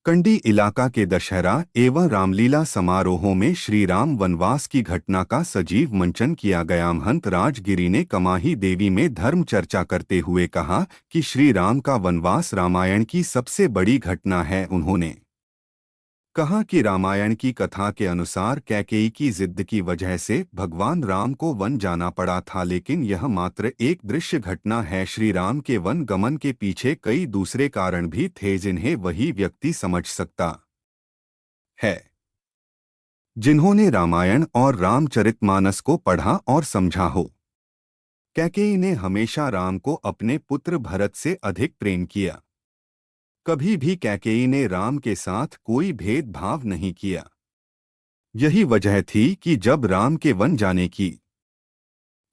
कंडी इलाका के दशहरा एवं रामलीला समारोहों में श्री राम वनवास की घटना का सजीव मंचन किया गया। महंत राजगिरी ने कमाही देवी में धर्म चर्चा करते हुए कहा कि श्री राम का वनवास रामायण की सबसे बड़ी घटना है। उन्होंने कहा कि रामायण की कथा के अनुसार कैकेयी की जिद की वजह से भगवान राम को वन जाना पड़ा था, लेकिन यह मात्र एक दृश्य घटना है। श्री राम के वन गमन के पीछे कई दूसरे कारण भी थे जिन्हें वही व्यक्ति समझ सकता है जिन्होंने रामायण और रामचरितमानस को पढ़ा और समझा हो। कैकेयी ने हमेशा राम को अपने पुत्र भरत से अधिक प्रेम किया। कभी भी कैकेयी ने राम के साथ कोई भेदभाव नहीं किया। यही वजह थी कि जब राम के वन जाने की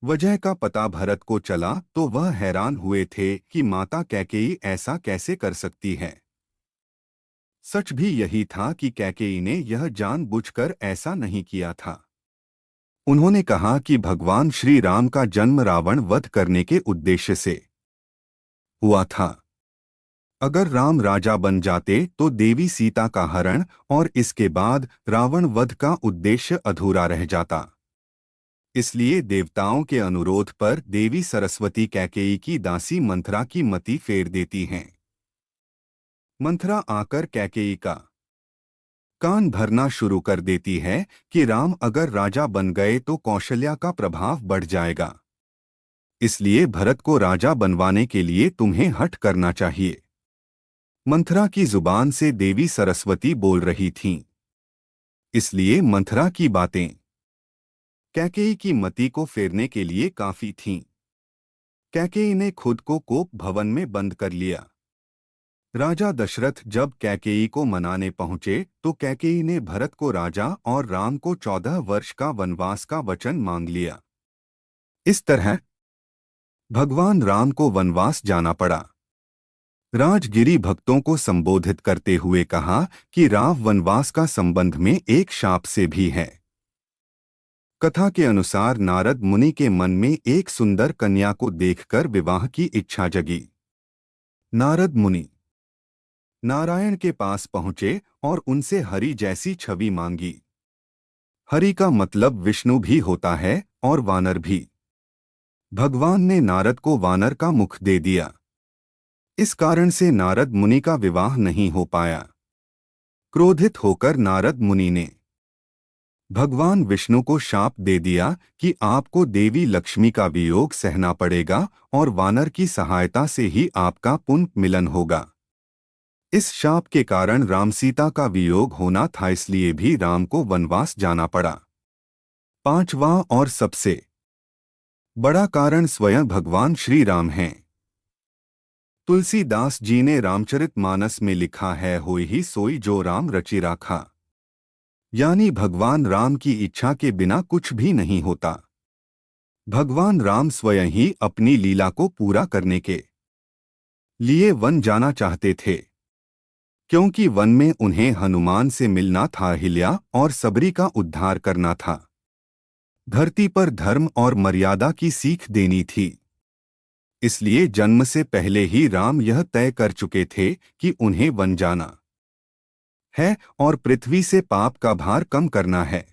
वजह का पता भरत को चला तो वह हैरान हुए थे कि माता कैकेयी ऐसा कैसे कर सकती है। सच भी यही था कि कैकेयी ने यह जानबूझकर ऐसा नहीं किया था। उन्होंने कहा कि भगवान श्री राम का जन्म रावण वध करने के उद्देश्य से हुआ था। अगर राम राजा बन जाते तो देवी सीता का हरण और इसके बाद रावण वध का उद्देश्य अधूरा रह जाता। इसलिए देवताओं के अनुरोध पर देवी सरस्वती कैकेयी की दासी मंथरा की मति फेर देती हैं। मंथरा आकर कैकेयी का कान भरना शुरू कर देती है कि राम अगर राजा बन गए तो कौशल्या का प्रभाव बढ़ जाएगा, इसलिए भरत को राजा बनवाने के लिए तुम्हें हठ करना चाहिए। मंथरा की जुबान से देवी सरस्वती बोल रही थीं, इसलिए मंथरा की बातें कैकेयी की मति को फेरने के लिए काफी थीं। कैकेयी ने खुद को कोप भवन में बंद कर लिया। राजा दशरथ जब कैकेयी को मनाने पहुंचे तो कैकेयी ने भरत को राजा और राम को 14 वर्ष का वनवास का वचन मांग लिया। इस तरह भगवान राम को वनवास जाना पड़ा। राजगिरी भक्तों को संबोधित करते हुए कहा कि राम वनवास का संबंध में एक शाप से भी है। कथा के अनुसार नारद मुनि के मन में एक सुंदर कन्या को देखकर विवाह की इच्छा जगी। नारद मुनि नारायण के पास पहुंचे और उनसे हरि जैसी छवि मांगी। हरि का मतलब विष्णु भी होता है और वानर भी। भगवान ने नारद को वानर का मुख दे दिया। इस कारण से नारद मुनि का विवाह नहीं हो पाया। क्रोधित होकर नारद मुनि ने भगवान विष्णु को शाप दे दिया कि आपको देवी लक्ष्मी का वियोग सहना पड़ेगा और वानर की सहायता से ही आपका पुनः मिलन होगा। इस शाप के कारण राम सीता का वियोग होना था, इसलिए भी राम को वनवास जाना पड़ा। पांचवा और सबसे बड़ा कारण स्वयं भगवान श्री राम हैं। तुलसीदास जी ने रामचरितमानस में लिखा है, होई ही सोई जो राम रचि राखा, यानी भगवान राम की इच्छा के बिना कुछ भी नहीं होता। भगवान राम स्वयं ही अपनी लीला को पूरा करने के लिए वन जाना चाहते थे, क्योंकि वन में उन्हें हनुमान से मिलना था, अहिल्या और सबरी का उद्धार करना था, धरती पर धर्म और मर्यादा की सीख देनी थी। इसलिए जन्म से पहले ही राम यह तय कर चुके थे कि उन्हें वन जाना है और पृथ्वी से पाप का भार कम करना है।